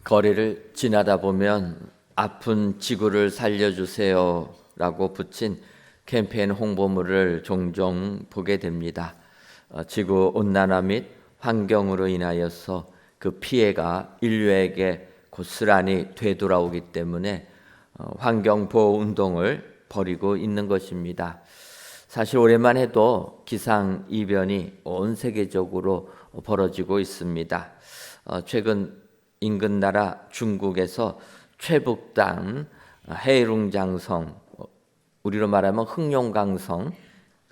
거리를 지나다 보면 아픈 지구를 살려주세요 라고 붙인 캠페인 홍보물을 종종 보게 됩니다. 지구 온난화 및 환경으로 인하여서 그 피해가 인류에게 고스란히 되돌아오기 때문에 환경보호 운동을 벌이고 있는 것입니다. 사실 올해만 해도 기상이변이 온 세계적으로 벌어지고 있습니다. 최근 인근 나라 중국에서 최북단 해룽장성, 우리로 말하면 흑룡강성,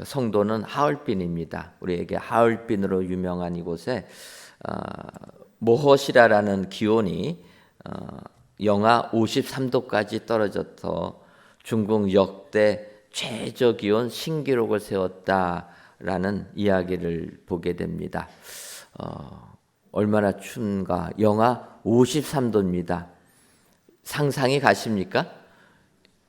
성도는 하얼빈입니다. 우리에게 하얼빈으로 유명한 이곳에 모허시라라는 기온이 영하 53도까지 떨어져서 중국 역대 최저 기온 신기록을 세웠다라는 이야기를 보게 됩니다. 얼마나 추운가? 영하 53도입니다. 상상이 가십니까?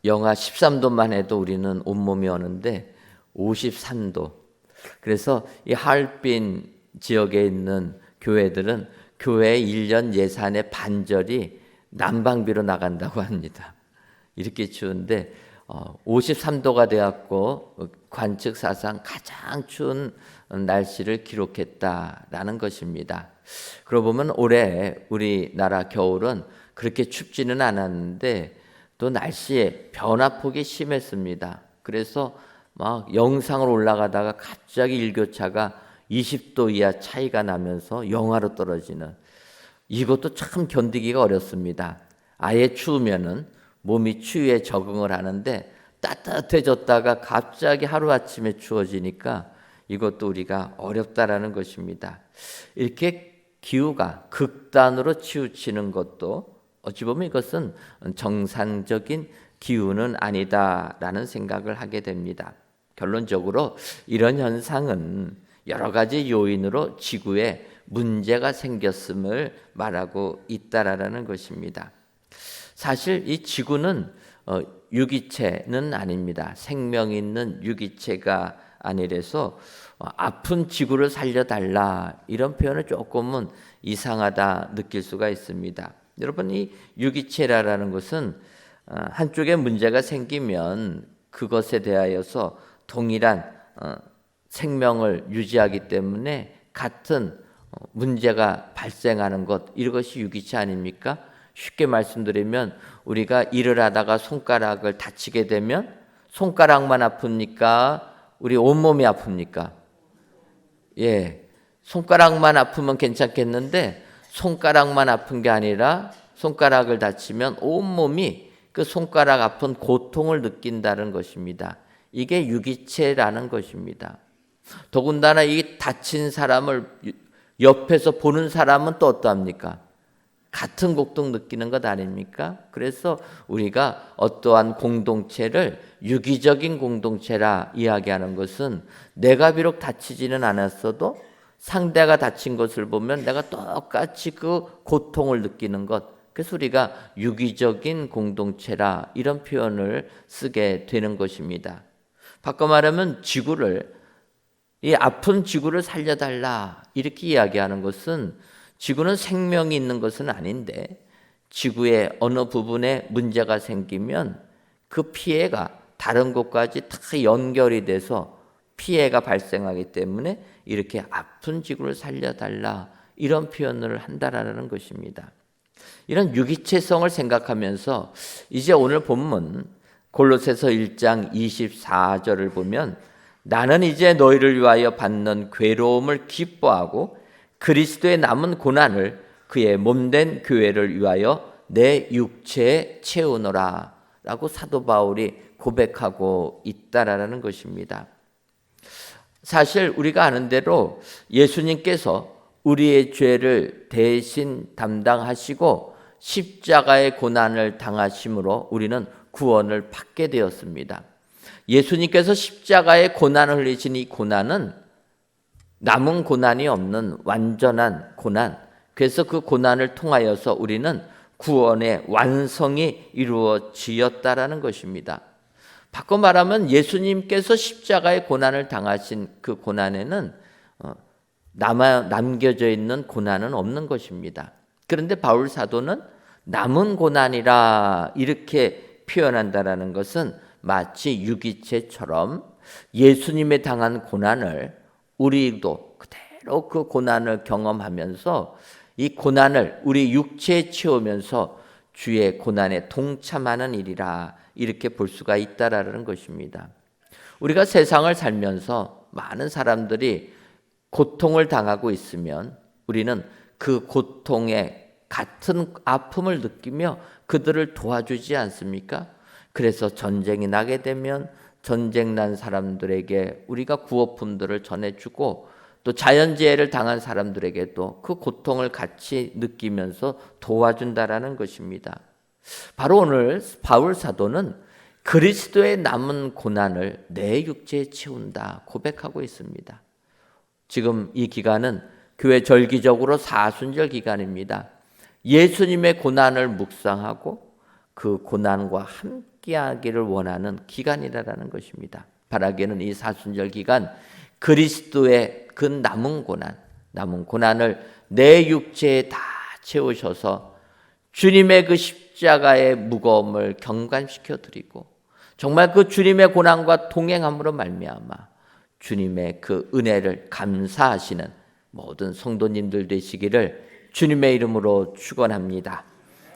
영하 13도만 해도 우리는 온몸이 오는데 53도. 그래서 이 하얼빈 지역에 있는 교회들은 교회 1년 예산의 반절이 난방비로 나간다고 합니다. 이렇게 추운데 53도가 되었고 관측 사상 가장 추운 날씨를 기록했다라는 것입니다. 그러고 보면 올해 우리나라 겨울은 그렇게 춥지는 않았는데 또 날씨의 변화폭이 심했습니다. 그래서 막 영상으로 올라가다가 갑자기 일교차가 20도 이하 차이가 나면서 영하로 떨어지는, 이것도 참 견디기가 어렵습니다. 아예 추우면은 몸이 추위에 적응을 하는데 따뜻해졌다가 갑자기 하루아침에 추워지니까 이것도 우리가 어렵다라는 것입니다. 이렇게 기후가 극단으로 치우치는 것도 어찌 보면 이것은 정상적인 기후는 아니다라는 생각을 하게 됩니다. 결론적으로 이런 현상은 여러 가지 요인으로 지구에 문제가 생겼음을 말하고 있다라는 것입니다. 사실 이 지구는 유기체는 아닙니다. 생명 있는 유기체가 아니라서 아픈 지구를 살려달라 이런 표현을 조금은 이상하다 느낄 수가 있습니다. 여러분, 이 유기체라는 것은 한쪽에 문제가 생기면 그것에 대하여서 동일한 생명을 유지하기 때문에 같은 문제가 발생하는 것, 이것이 유기체 아닙니까? 쉽게 말씀드리면 우리가 일을 하다가 손가락을 다치게 되면 손가락만 아픕니까? 우리 온몸이 아픕니까? 예, 손가락만 아프면 괜찮겠는데 손가락만 아픈 게 아니라 손가락을 다치면 온몸이 그 손가락 아픈 고통을 느낀다는 것입니다. 이게 유기체라는 것입니다. 더군다나 이 다친 사람을 옆에서 보는 사람은 또 어떠합니까? 같은 고통 느끼는 것 아닙니까? 그래서 우리가 어떠한 공동체를 유기적인 공동체라 이야기하는 것은 내가 비록 다치지는 않았어도 상대가 다친 것을 보면 내가 똑같이 그 고통을 느끼는 것, 그래서 우리가 유기적인 공동체라 이런 표현을 쓰게 되는 것입니다. 바꿔 말하면 이 아픈 지구를 살려달라 이렇게 이야기하는 것은 지구는 생명이 있는 것은 아닌데 지구의 어느 부분에 문제가 생기면 그 피해가 다른 곳까지 다 연결이 돼서 피해가 발생하기 때문에 이렇게 아픈 지구를 살려달라 이런 표현을 한다라는 것입니다. 이런 유기체성을 생각하면서 이제 오늘 본문 골로새서 1장 24절을 보면 나는 이제 너희를 위하여 받는 괴로움을 기뻐하고 그리스도의 남은 고난을 그의 몸된 교회를 위하여 내 육체에 채우노라 라고 사도 바울이 고백하고 있다라는 것입니다. 사실 우리가 아는 대로 예수님께서 우리의 죄를 대신 담당하시고 십자가의 고난을 당하심으로 우리는 구원을 받게 되었습니다. 예수님께서 십자가의 고난을 흘리신 이 고난은 남은 고난이 없는 완전한 고난, 그래서 그 고난을 통하여서 우리는 구원의 완성이 이루어지었다라는 것입니다. 바꿔 말하면 예수님께서 십자가의 고난을 당하신 그 고난에는 남겨져 있는 고난은 없는 것입니다. 그런데 바울 사도는 남은 고난이라 이렇게 표현한다라는 것은 마치 유기체처럼 예수님의 당한 고난을 우리도 그대로 그 고난을 경험하면서 이 고난을 우리 육체에 채우면서 주의 고난에 동참하는 일이라 이렇게 볼 수가 있다라는 것입니다. 우리가 세상을 살면서 많은 사람들이 고통을 당하고 있으면 우리는 그 고통에 같은 아픔을 느끼며 그들을 도와주지 않습니까? 그래서 전쟁이 나게 되면 전쟁 난 사람들에게 우리가 구호품들을 전해주고 또 자연재해를 당한 사람들에게도 그 고통을 같이 느끼면서 도와준다라는 것입니다. 바로 오늘 바울 사도는 그리스도의 남은 고난을 내 육체에 채운다 고백하고 있습니다. 지금 이 기간은 교회 절기적으로 사순절 기간입니다. 예수님의 고난을 묵상하고 그 고난과 함께하기를 원하는 기간이라는 것입니다. 바라기는 이 사순절 기간 그리스도의 그 남은 고난을 내 육체에 다 채우셔서 주님의 그 십자가의 무거움을 경감시켜 드리고 정말 그 주님의 고난과 동행함으로 말미암아 주님의 그 은혜를 감사하시는 모든 성도님들 되시기를 주님의 이름으로 축원합니다.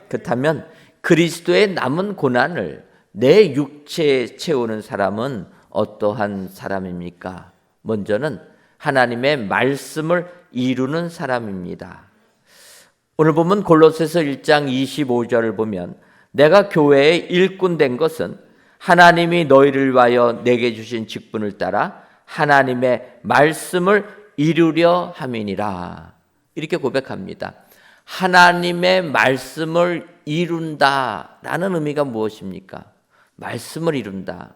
그렇다면 그리스도의 남은 고난을 내 육체에 채우는 사람은 어떠한 사람입니까? 먼저는 하나님의 말씀을 이루는 사람입니다. 오늘 보면 골로새서 1장 25절을 보면 내가 교회의 일꾼 된 것은 하나님이 너희를 위하여 내게 주신 직분을 따라 하나님의 말씀을 이루려 함이니라. 이렇게 고백합니다. 하나님의 말씀을 이룬다라는 의미가 무엇입니까? 말씀을 이룬다.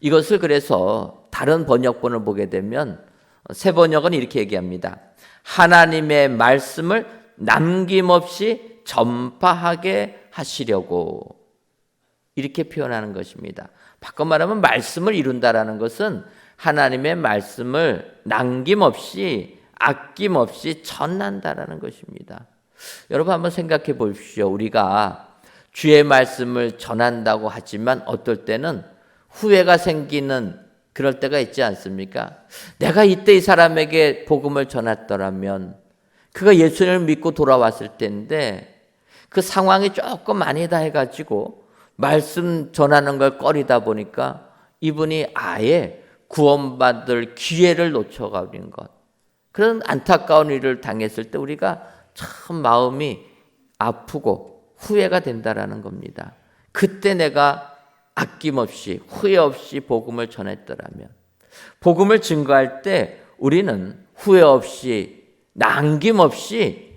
이것을 그래서 다른 번역본을 보게 되면 새 번역은 이렇게 얘기합니다. 하나님의 말씀을 남김없이 전파하게 하시려고 이렇게 표현하는 것입니다. 바꿔 말하면 말씀을 이룬다라는 것은 하나님의 말씀을 남김없이 아낌없이 전한다라는 것입니다. 여러분 한번 생각해 보십시오. 우리가 주의 말씀을 전한다고 하지만 어떨 때는 후회가 생기는 그럴 때가 있지 않습니까? 내가 이때 이 사람에게 복음을 전했더라면 그가 예수님을 믿고 돌아왔을 때인데 그 상황이 조금 아니다 해가지고 말씀 전하는 걸 꺼리다 보니까 이분이 아예 구원받을 기회를 놓쳐가는 것, 그런 안타까운 일을 당했을 때 우리가 참 마음이 아프고 후회가 된다라는 겁니다. 그때 내가 아낌없이 후회 없이 복음을 전했더라면, 복음을 증거할 때 우리는 후회 없이 남김없이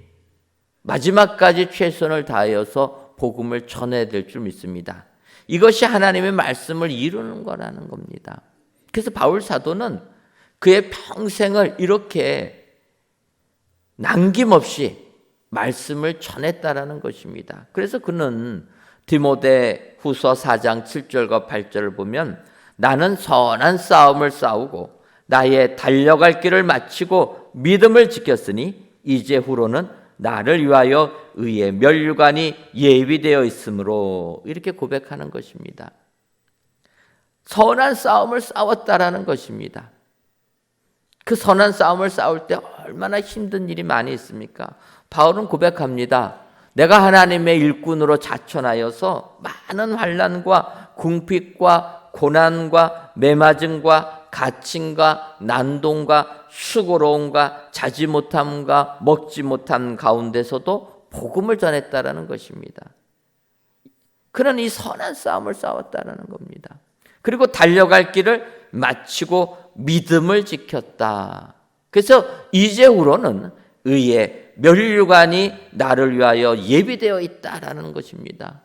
마지막까지 최선을 다하여서 복음을 전해야 될 줄 믿습니다. 이것이 하나님의 말씀을 이루는 거라는 겁니다. 그래서 바울 사도는 그의 평생을 이렇게 남김없이 말씀을 전했다라는 것입니다. 그래서 그는 디모데 후서 4장 7절과 8절을 보면 나는 선한 싸움을 싸우고 나의 달려갈 길을 마치고 믿음을 지켰으니 이제 후로는 나를 위하여 의의 면류관이 예비되어 있으므로 이렇게 고백하는 것입니다. 선한 싸움을 싸웠다라는 것입니다. 그 선한 싸움을 싸울 때 얼마나 힘든 일이 많이 있습니까? 바울은 고백합니다. 내가 하나님의 일꾼으로 자천하여서 많은 환난과 궁핍과 고난과 매맞음과 갇힘과 난동과 수고로움과 자지 못함과 먹지 못함 가운데서도 복음을 전했다라는 것입니다. 그는 이 선한 싸움을 싸웠다라는 겁니다. 그리고 달려갈 길을 마치고 믿음을 지켰다. 그래서 이제후로는 의의 면류관이 나를 위하여 예비되어 있다라는 것입니다.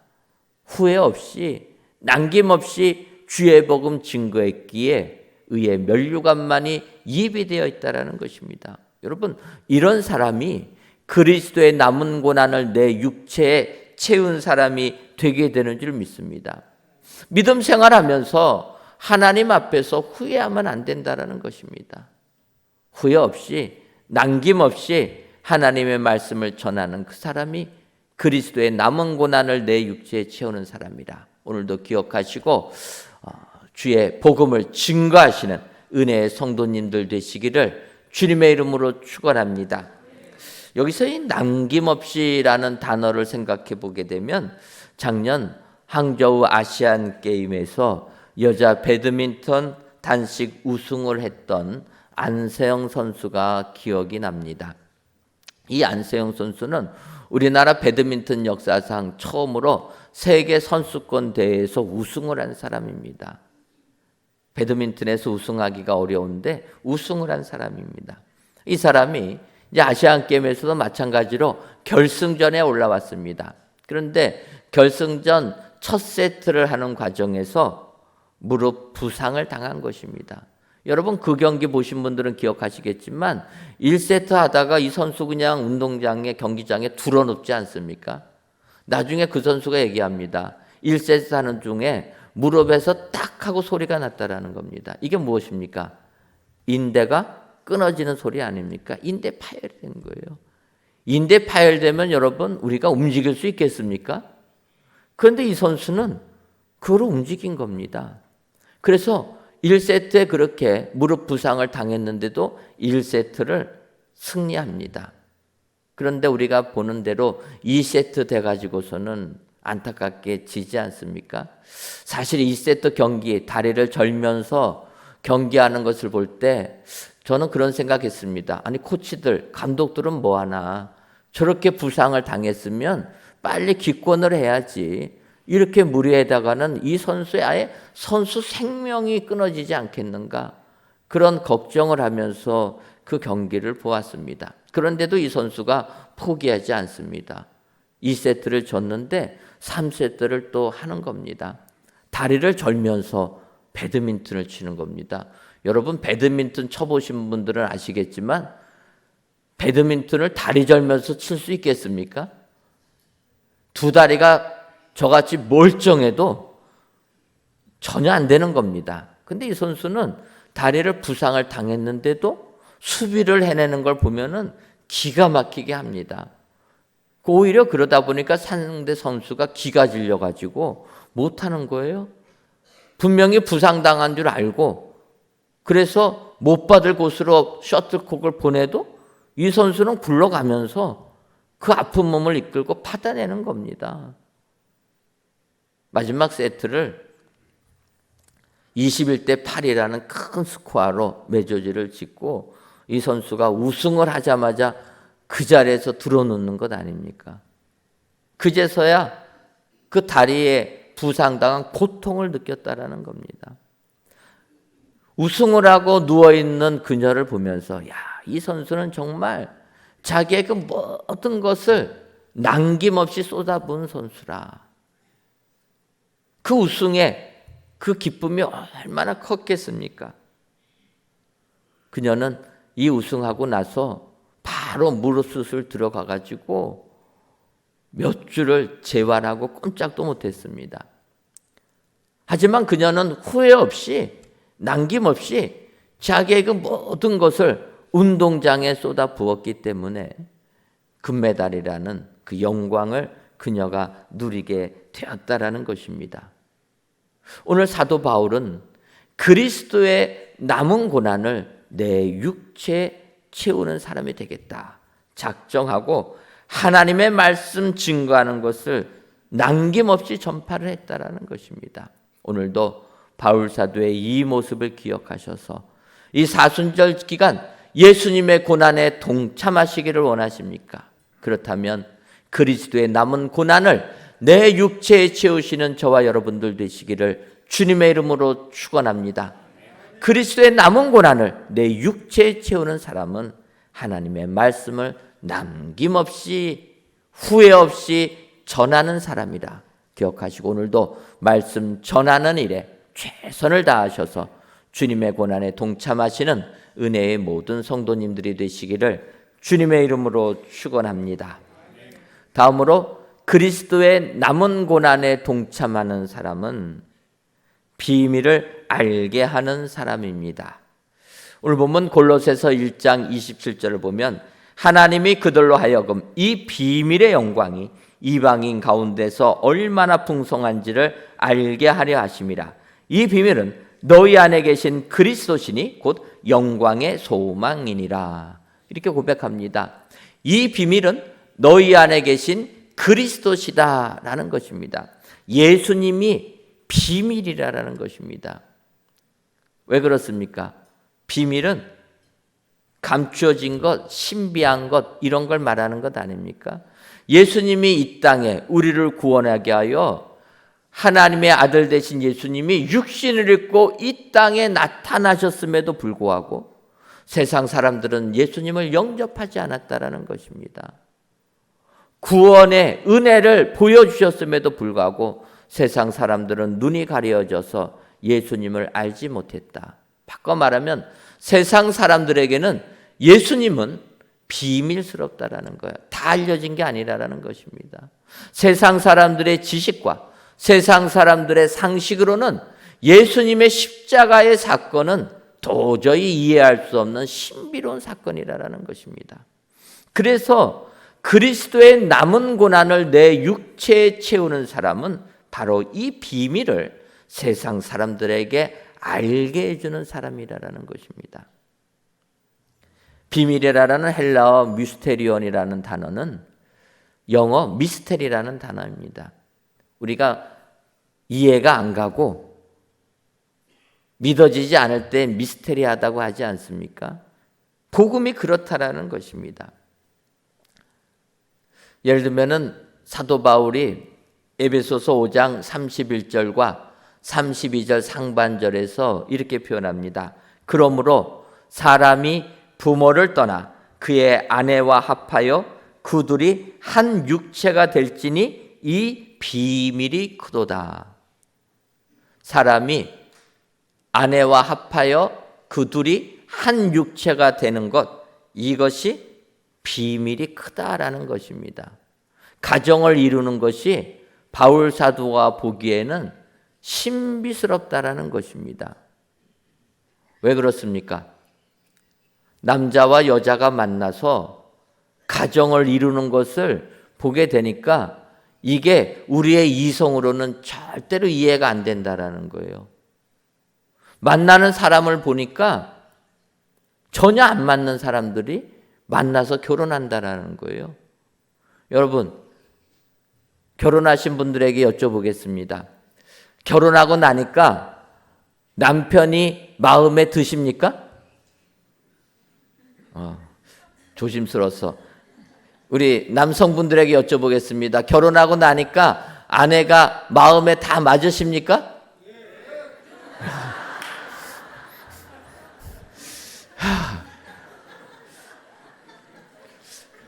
후회 없이 남김없이 주의 복음 증거했기에 의의 면류관만이 예비되어 있다라는 것입니다. 여러분, 이런 사람이 그리스도의 남은 고난을 내 육체에 채운 사람이 되게 되는 줄 믿습니다. 믿음 생활하면서 하나님 앞에서 후회하면 안 된다라는 것입니다. 후회 없이 남김없이 하나님의 말씀을 전하는 그 사람이 그리스도의 남은 고난을 내 육체에 채우는 사람이라. 오늘도 기억하시고 주의 복음을 증거하시는 은혜의 성도님들 되시기를 주님의 이름으로 축원합니다. 여기서 이 남김없이라는 단어를 생각해 보게 되면 작년 항저우 아시안 게임에서 여자 배드민턴 단식 우승을 했던 안세영 선수가 기억이 납니다. 이 안세영 선수는 우리나라 배드민턴 역사상 처음으로 세계 선수권 대회에서 우승을 한 사람입니다. 배드민턴에서 우승하기가 어려운데 우승을 한 사람입니다. 이 사람이 이제 아시안 게임에서도 마찬가지로 결승전에 올라왔습니다. 그런데 결승전 첫 세트를 하는 과정에서 무릎 부상을 당한 것입니다. 여러분 그 경기 보신 분들은 기억하시겠지만 1세트 하다가 이 선수 그냥 운동장에 경기장에 드러눕지 않습니까? 나중에 그 선수가 얘기합니다. 1세트 하는 중에 무릎에서 딱 하고 소리가 났다라는 겁니다. 이게 무엇입니까? 인대가 끊어지는 소리 아닙니까? 인대 파열이 된 거예요. 인대 파열되면 여러분 우리가 움직일 수 있겠습니까? 그런데 이 선수는 그걸 움직인 겁니다. 그래서 1세트에 그렇게 무릎 부상을 당했는데도 1세트를 승리합니다. 그런데 우리가 보는 대로 2세트 돼가지고서는 안타깝게 지지 않습니까? 사실 2세트 경기 다리를 절면서 경기하는 것을 볼 때 저는 그런 생각했습니다. 아니 코치들, 감독들은 뭐하나 저렇게 부상을 당했으면 빨리 기권을 해야지. 이렇게 무리에다가는 이 선수의 아예 선수 생명이 끊어지지 않겠는가 그런 걱정을 하면서 그 경기를 보았습니다. 그런데도 이 선수가 포기하지 않습니다. 2세트를 졌는데 3세트를 또 하는 겁니다. 다리를 절면서 배드민턴을 치는 겁니다. 여러분 배드민턴 쳐보신 분들은 아시겠지만 배드민턴을 다리 절면서 칠 수 있겠습니까? 두 다리가 저같이 멀쩡해도 전혀 안 되는 겁니다. 근데 이 선수는 다리를 부상을 당했는데도 수비를 해내는 걸 보면은 기가 막히게 합니다. 오히려 그러다 보니까 상대 선수가 기가 질려가지고 못하는 거예요. 분명히 부상당한 줄 알고 그래서 못 받을 곳으로 셔틀콕을 보내도 이 선수는 굴러가면서 그 아픈 몸을 이끌고 받아내는 겁니다. 마지막 세트를 21대 8이라는 큰 스코어로 메조지를 짓고 이 선수가 우승을 하자마자 그 자리에서 들어놓는 것 아닙니까? 그제서야 그 다리에 부상당한 고통을 느꼈다라는 겁니다. 우승을 하고 누워있는 그녀를 보면서 이 선수는 정말 자기의 그 모든 것을 남김없이 쏟아부은 선수라. 그 우승에 그 기쁨이 얼마나 컸겠습니까? 그녀는 이 우승하고 나서 바로 무릎 수술 들어가가지고 몇 주를 재활하고 꼼짝도 못했습니다. 하지만 그녀는 후회 없이 남김없이 자기의 그 모든 것을 운동장에 쏟아 부었기 때문에 금메달이라는 그 영광을 그녀가 누리게 되었다라는 것입니다. 오늘 사도 바울은 그리스도의 남은 고난을 내 육체에 채우는 사람이 되겠다 작정하고 하나님의 말씀 증거하는 것을 남김없이 전파를 했다라는 것입니다. 오늘도 바울 사도의 이 모습을 기억하셔서 이 사순절 기간 예수님의 고난에 동참하시기를 원하십니까? 그렇다면 그리스도의 남은 고난을 내 육체에 채우시는 저와 여러분들 되시기를 주님의 이름으로 축원합니다. 그리스도의 남은 고난을 내 육체에 채우는 사람은 하나님의 말씀을 남김없이 후회 없이 전하는 사람이라 기억하시고 오늘도 말씀 전하는 일에 최선을 다하셔서 주님의 고난에 동참하시는 은혜의 모든 성도님들이 되시기를 주님의 이름으로 축원합니다. 다음으로 그리스도의 남은 고난에 동참하는 사람은 비밀을 알게 하는 사람입니다. 오늘 보면 골로새서 1장 27절을 보면 하나님이 그들로 하여금 이 비밀의 영광이 이방인 가운데서 얼마나 풍성한지를 알게 하려 하심이라. 이 비밀은 너희 안에 계신 그리스도시니 곧 영광의 소망이니라. 이렇게 고백합니다. 이 비밀은 너희 안에 계신 그리스도시다라는 것입니다. 예수님이 비밀이라는 것입니다. 왜 그렇습니까? 비밀은 감추어진 것, 신비한 것, 이런 걸 말하는 것 아닙니까? 예수님이 이 땅에 우리를 구원하게 하여 하나님의 아들 되신 예수님이 육신을 입고 이 땅에 나타나셨음에도 불구하고 세상 사람들은 예수님을 영접하지 않았다라는 것입니다. 구원의 은혜를 보여주셨음에도 불구하고 세상 사람들은 눈이 가려져서 예수님을 알지 못했다. 바꿔 말하면 세상 사람들에게는 예수님은 비밀스럽다라는 거예요. 다 알려진 게 아니라는 것입니다. 세상 사람들의 지식과 세상 사람들의 상식으로는 예수님의 십자가의 사건은 도저히 이해할 수 없는 신비로운 사건이라는 것입니다. 그래서 그리스도의 남은 고난을 내 육체에 채우는 사람은 바로 이 비밀을 세상 사람들에게 알게 해주는 사람이라는 것입니다. 비밀이라는 헬라어 미스테리온이라는 단어는 영어 미스테리라는 단어입니다. 우리가 이해가 안 가고 믿어지지 않을 때 미스테리하다고 하지 않습니까? 복음이 그렇다라는 것입니다. 예를 들면은 사도 바울이 에베소서 5장 31절과 32절 상반절에서 이렇게 표현합니다. 그러므로 사람이 부모를 떠나 그의 아내와 합하여 그둘이 한 육체가 될지니 이 비밀이 크도다. 사람이 아내와 합하여 그둘이 한 육체가 되는 것, 이것이 비밀이 크다라는 것입니다. 가정을 이루는 것이 바울 사도가 보기에는 신비스럽다라는 것입니다. 왜 그렇습니까? 남자와 여자가 만나서 가정을 이루는 것을 보게 되니까 이게 우리의 이성으로는 절대로 이해가 안 된다라는 거예요. 만나는 사람을 보니까 전혀 안 맞는 사람들이 만나서 결혼한다라는 거예요. 여러분, 결혼하신 분들에게 여쭤보겠습니다. 결혼하고 나니까 남편이 마음에 드십니까? 조심스러워서 우리 남성분들에게 여쭤보겠습니다. 결혼하고 나니까 아내가 마음에 다 맞으십니까?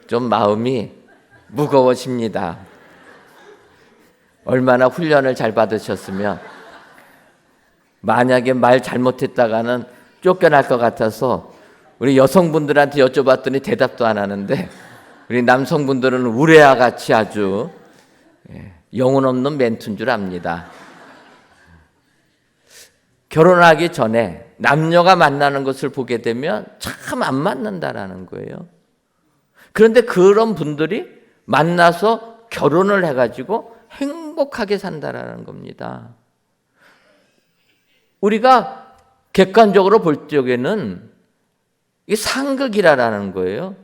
좀 마음이 무거워집니다. 얼마나 훈련을 잘 받으셨으면 만약에 말 잘못했다가는 쫓겨날 것 같아서 우리 여성분들한테 여쭤봤더니 대답도 안 하는데 우리 남성분들은 우레와 같이 아주 영혼 없는 멘트인 줄 압니다. 결혼하기 전에 남녀가 만나는 것을 보게 되면 참 안 맞는다라는 거예요. 그런데 그런 분들이 만나서 결혼을 해가지고 행복하게 산다라는 겁니다. 우리가 객관적으로 볼 적에는 이게 상극이라는 거예요.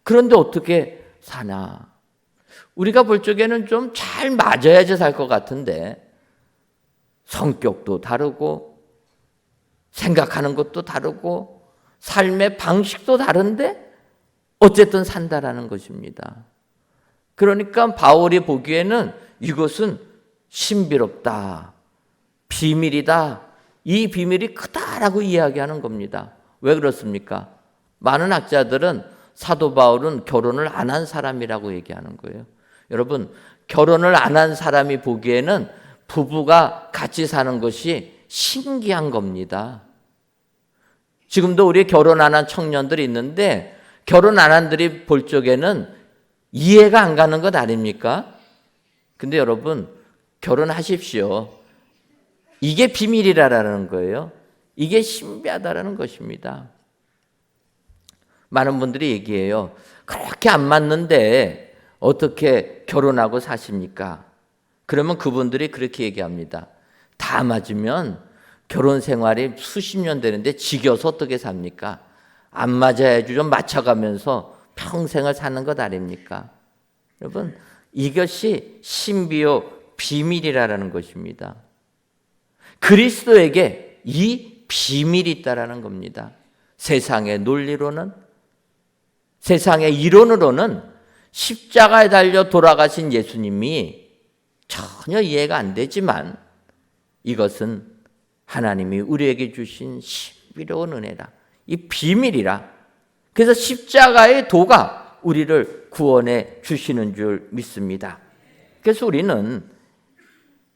그런데 어떻게 사나? 우리가 볼 적에는 좀 잘 맞아야지 살 것 같은데 성격도 다르고 생각하는 것도 다르고 삶의 방식도 다른데 어쨌든 산다라는 것입니다. 그러니까 바울이 보기에는 이것은 신비롭다, 비밀이다, 이 비밀이 크다라고 이야기하는 겁니다. 왜 그렇습니까? 많은 학자들은 사도 바울은 결혼을 안 한 사람이라고 얘기하는 거예요. 여러분, 결혼을 안 한 사람이 보기에는 부부가 같이 사는 것이 신기한 겁니다. 지금도 우리 결혼 안 한 청년들이 있는데 결혼 안 한들이 볼 적에는 이해가 안 가는 것 아닙니까? 근데 여러분, 결혼하십시오. 이게 비밀이라는 거예요. 이게 신비하다라는 것입니다. 많은 분들이 얘기해요. 그렇게 안 맞는데 어떻게 결혼하고 사십니까? 그러면 그분들이 그렇게 얘기합니다. 다 맞으면 결혼 생활이 수십 년 되는데 지겨서 어떻게 삽니까? 안 맞아야지 좀 맞춰가면서 평생을 사는 것 아닙니까? 여러분, 이것이 신비요 비밀이라는 것입니다. 그리스도에게 이 비밀이 있다라는 겁니다. 세상의 논리로는, 세상의 이론으로는 십자가에 달려 돌아가신 예수님이 전혀 이해가 안 되지만 이것은 하나님이 우리에게 주신 신비로운 은혜라. 이 비밀이라. 그래서 십자가의 도가 우리를 구원해 주시는 줄 믿습니다. 그래서 우리는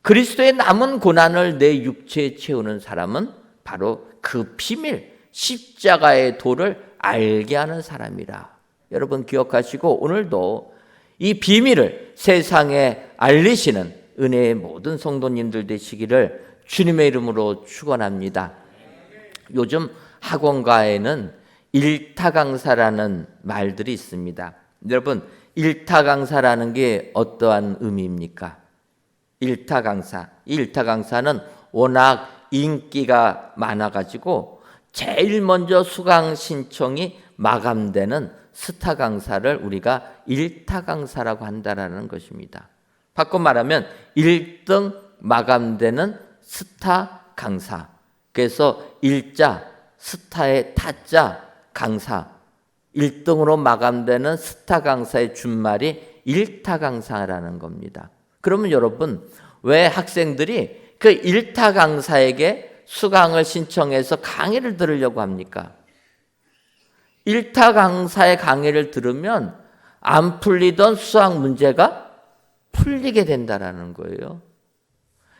그리스도의 남은 고난을 내 육체에 채우는 사람은 바로 그 비밀, 십자가의 도를 알게 하는 사람이라. 여러분 기억하시고 오늘도 이 비밀을 세상에 알리시는 은혜의 모든 성도님들 되시기를 주님의 이름으로 축원합니다. 요즘 학원가에는 일타강사라는 말들이 있습니다. 여러분, 일타강사라는 게 어떠한 의미입니까? 일타강사. 이 일타강사는 워낙 인기가 많아가지고 제일 먼저 수강 신청이 마감되는 스타 강사를 우리가 일타 강사라고 한다라는 것입니다. 바꿔 말하면 1등 마감되는 스타 강사. 그래서 일자, 스타의 타자, 강사. 1등으로 마감되는 스타 강사의 준말이 일타 강사라는 겁니다. 그러면 여러분, 왜 학생들이 그 일타 강사에게 수강을 신청해서 강의를 들으려고 합니까? 일타 강사의 강의를 들으면 안 풀리던 수학 문제가 풀리게 된다라는 거예요.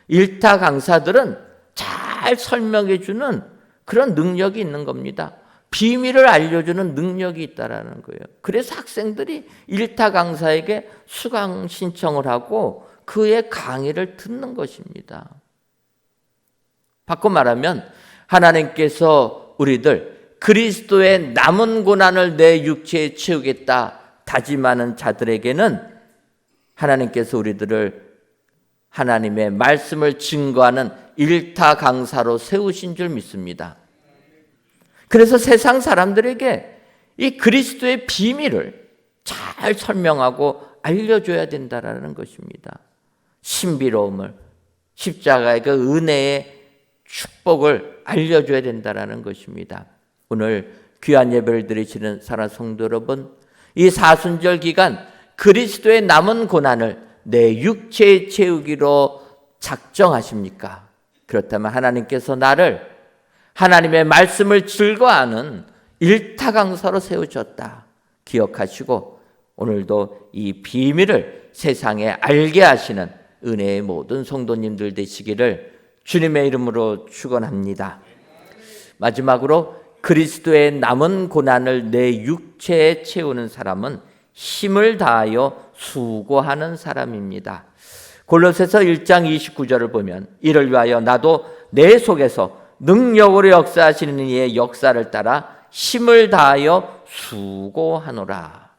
일타 강사들은 잘 설명해 주는 그런 능력이 있는 겁니다. 비밀을 알려주는 능력이 있다라는 거예요. 그래서 학생들이 일타 강사에게 수강 신청을 하고 그의 강의를 듣는 것입니다. 바꿔 말하면 하나님께서 우리들 그리스도의 남은 고난을 내 육체에 채우겠다 다짐하는 자들에게는 하나님께서 우리들을 하나님의 말씀을 증거하는 일타 강사로 세우신 줄 믿습니다. 그래서 세상 사람들에게 이 그리스도의 비밀을 잘 설명하고 알려줘야 된다라는 것입니다. 신비로움을, 십자가의 그 은혜의 축복을 알려줘야 된다라는 것입니다. 오늘 귀한 예배를 드리시는 사랑하는 성도 여러분, 이 사순절 기간 그리스도의 남은 고난을 내 육체에 채우기로 작정하십니까? 그렇다면 하나님께서 나를 하나님의 말씀을 즐거워하는 일타 강사로 세우셨다 기억하시고 오늘도 이 비밀을 세상에 알게 하시는 은혜의 모든 성도님들 되시기를 주님의 이름으로 축원합니다. 마지막으로 그리스도의 남은 고난을 내 육체에 채우는 사람은 힘을 다하여 수고하는 사람입니다. 골로새서 1장 29절을 보면 이를 위하여 나도 내 속에서 능력으로 역사하시는 이의 역사를 따라 힘을 다하여 수고하노라.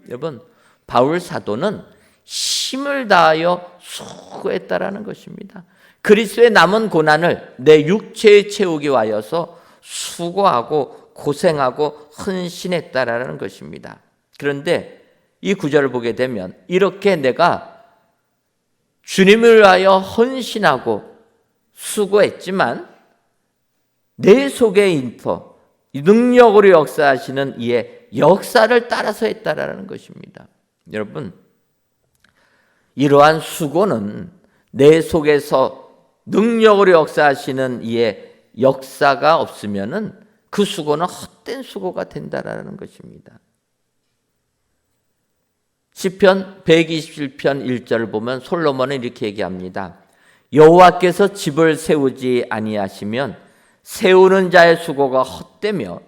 여러분, 바울 사도는 힘을 다하여 수고했다라는 것입니다. 그리스도의 남은 고난을 내 육체에 채우기 위하여서 수고하고 고생하고 헌신했다라는 것입니다. 그런데 이 구절을 보게 되면 이렇게 내가 주님을 위하여 헌신하고 수고했지만 내 속에 인터 능력으로 역사하시는 이의 역사를 따라서 했다라는 것입니다. 여러분, 이러한 수고는 내 속에서 능력으로 역사하시는 이의 역사가 없으면은 그 수고는 헛된 수고가 된다라는 것입니다. 시편 127편 1절을 보면 솔로몬은 이렇게 얘기합니다. 여호와께서 집을 세우지 아니하시면 세우는 자의 수고가 헛되며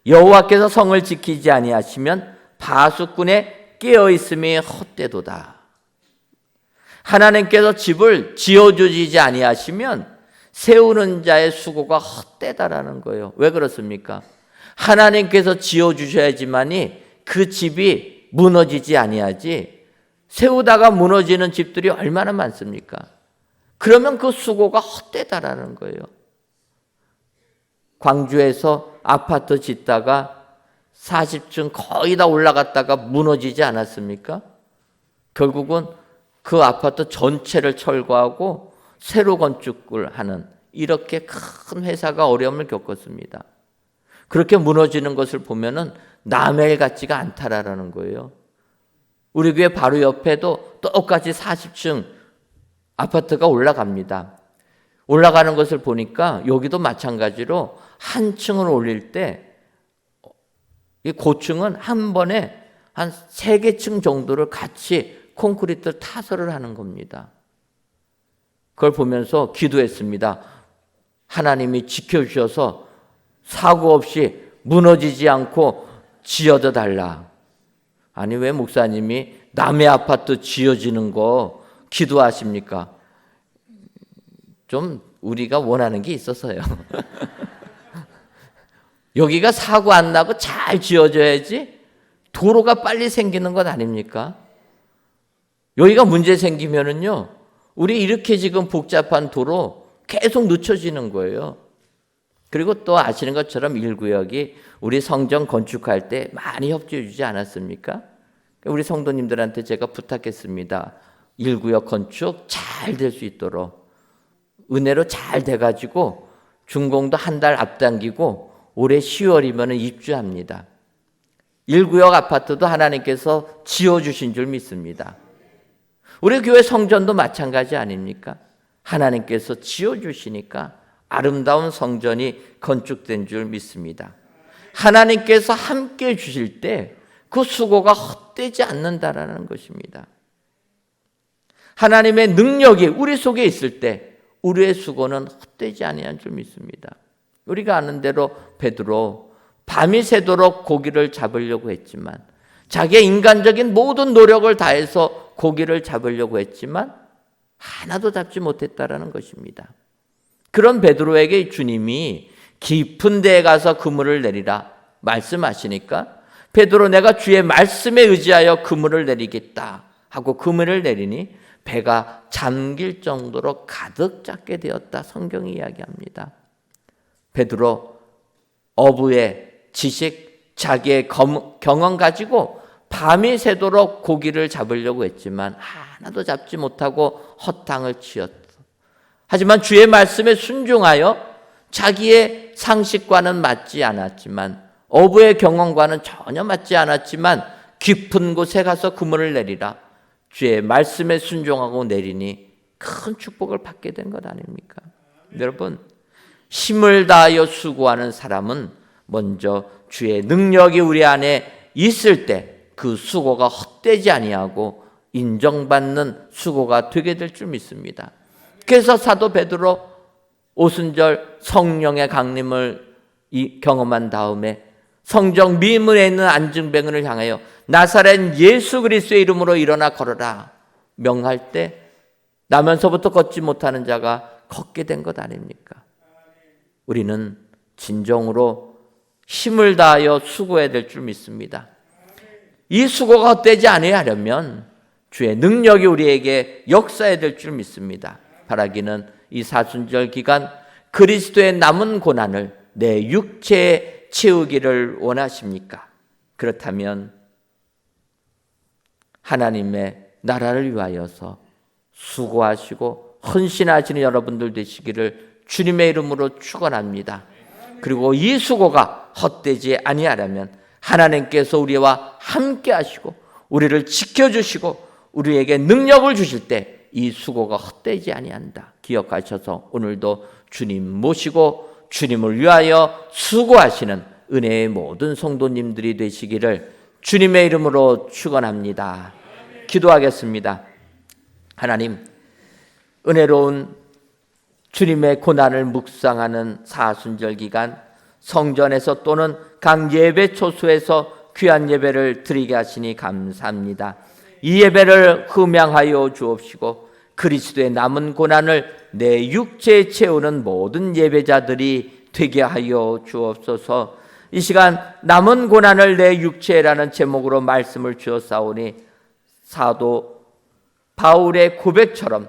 여호와께서 성을 지키지 아니하시면 파수꾼의 깨어있음이 헛되도다. 하나님께서 집을 지어주지 아니하시면 세우는 자의 수고가 헛되다라는 거예요. 왜 그렇습니까? 하나님께서 지어주셔야지만이 그 집이 무너지지 아니하지 세우다가 무너지는 집들이 얼마나 많습니까? 그러면 그 수고가 헛되다라는 거예요. 광주에서 아파트 짓다가 40층 거의 다 올라갔다가 무너지지 않았습니까? 결국은 그 아파트 전체를 철거하고 새로 건축을 하는 이렇게 큰 회사가 어려움을 겪었습니다. 그렇게 무너지는 것을 보면은 남의 일 같지가 않다라는 거예요. 우리 교회 바로 옆에도 똑같이 40층 아파트가 올라갑니다. 올라가는 것을 보니까 여기도 마찬가지로 한 층을 올릴 때 이 고층은 한 번에 한 3개 층 정도를 같이 콘크리트 타설을 하는 겁니다. 그걸 보면서 기도했습니다. 하나님이 지켜주셔서 사고 없이 무너지지 않고 지어져 달라. 아니 왜 목사님이 남의 아파트 지어지는 거 기도하십니까? 좀 우리가 원하는 게 있어서요. 여기가 사고 안 나고 잘 지어져야지 도로가 빨리 생기는 것 아닙니까? 여기가 문제 생기면은요, 우리 이렇게 지금 복잡한 도로 계속 늦춰지는 거예요. 그리고 또 아시는 것처럼 1구역이 우리 성전 건축할 때 많이 협조해 주지 않았습니까? 우리 성도님들한테 제가 부탁했습니다. 1구역 건축 잘 될 수 있도록 은혜로 잘 돼가지고 준공도 한 달 앞당기고 올해 10월이면 입주합니다. 1구역 아파트도 하나님께서 지어주신 줄 믿습니다. 우리 교회 성전도 마찬가지 아닙니까? 하나님께서 지어주시니까 아름다운 성전이 건축된 줄 믿습니다. 하나님께서 함께 주실 때 그 수고가 헛되지 않는다라는 것입니다. 하나님의 능력이 우리 속에 있을 때 우리의 수고는 헛되지 아니한 줄 믿습니다. 우리가 아는 대로 베드로 밤이 새도록 고기를 잡으려고 했지만 자기의 인간적인 모든 노력을 다해서 고기를 잡으려고 했지만 하나도 잡지 못했다라는 것입니다. 그런 베드로에게 주님이 깊은 데에 가서 그물을 내리라 말씀하시니까 베드로 내가 주의 말씀에 의지하여 그물을 내리겠다 하고 그물을 내리니 배가 잠길 정도로 가득 찼게 되었다. 성경이 이야기합니다. 베드로 어부의 지식, 자기의 경험 가지고 밤이 새도록 고기를 잡으려고 했지만 하나도 잡지 못하고 헛탕을 치었다. 하지만 주의 말씀에 순종하여 자기의 상식과는 맞지 않았지만 어부의 경험과는 전혀 맞지 않았지만 깊은 곳에 가서 그물을 내리라. 주의 말씀에 순종하고 내리니 큰 축복을 받게 된 것 아닙니까? 여러분, 힘을 다하여 수고하는 사람은 먼저 주의 능력이 우리 안에 있을 때 그 수고가 헛되지 아니하고 인정받는 수고가 되게 될 줄 믿습니다. 그래서 사도 베드로 오순절 성령의 강림을 경험한 다음에 성정 미문에 있는 안증뱅이를 향하여 나사렛 예수 그리스도의 이름으로 일어나 걸어라 명할 때 나면서부터 걷지 못하는 자가 걷게 된 것 아닙니까? 우리는 진정으로 힘을 다하여 수고해야 될 줄 믿습니다. 이 수고가 헛되지 아니하려면 주의 능력이 우리에게 역사해야 될 줄 믿습니다. 바라기는 이 사순절 기간 그리스도의 남은 고난을 내 육체에 채우기를 원하십니까? 그렇다면 하나님의 나라를 위하여서 수고하시고 헌신하시는 여러분들 되시기를 주님의 이름으로 축원합니다. 그리고 이 수고가 헛되지 아니하려면 하나님께서 우리와 함께 하시고 우리를 지켜주시고 우리에게 능력을 주실 때 이 수고가 헛되지 아니한다. 기억하셔서 오늘도 주님 모시고 주님을 위하여 수고하시는 은혜의 모든 성도님들이 되시기를 주님의 이름으로 축원합니다. 기도하겠습니다. 하나님, 은혜로운 주님의 고난을 묵상하는 사순절 기간 성전에서 또는 각 예배 초소에서 귀한 예배를 드리게 하시니 감사합니다. 이 예배를 흠양하여 주옵시고 그리스도의 남은 고난을 내 육체에 채우는 모든 예배자들이 되게 하여 주옵소서. 이 시간 남은 고난을 내 육체라는 제목으로 말씀을 주었사오니 사도 바울의 고백처럼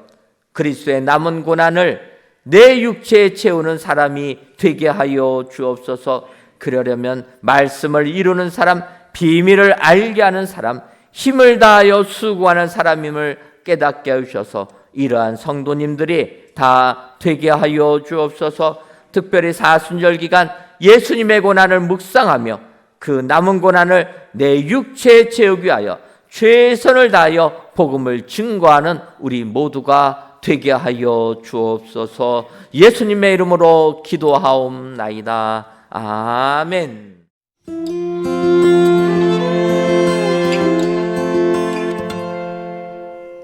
그리스도의 남은 고난을 내 육체에 채우는 사람이 되게 하여 주옵소서. 그러려면 말씀을 이루는 사람, 비밀을 알게 하는 사람, 힘을 다하여 수고하는 사람임을 깨닫게 하셔서 이러한 성도님들이 다 되게 하여 주옵소서. 특별히 사순절 기간 예수님의 고난을 묵상하며 그 남은 고난을 내 육체에 채우기 위하여 최선을 다하여 복음을 증거하는 우리 모두가 되게 하여 주옵소서. 예수님의 이름으로 기도하옵나이다. 아멘.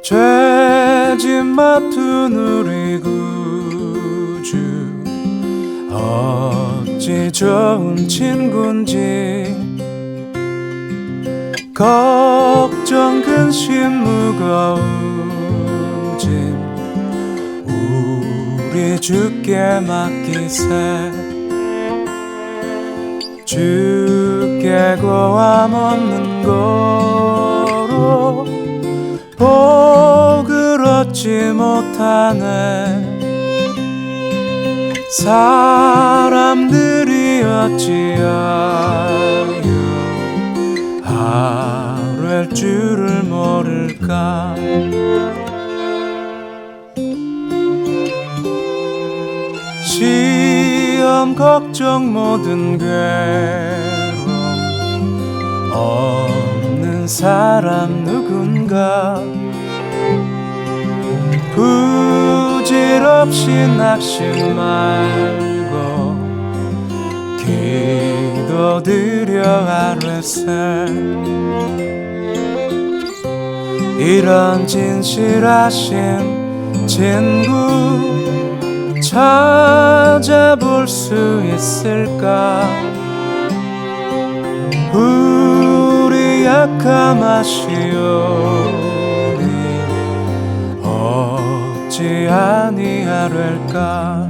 죄짐 맡은 우리 구주 어찌 좋은 친구인지 걱정 근심 무거운 짐 우리 주께 맡기세. 주께 고함 없는 거로 복을 얻지 못하네. 사람들이 어찌하여 하루할 줄을 모를까. 시험 걱정 모든 괴로움 없는 사람 누군가. 부질없이 낙심 말고 기도드려 하루새. 이런 진실하신 친구 찾아볼 수 있을까. 우리 약함 아시오니 어찌 아니하랄까.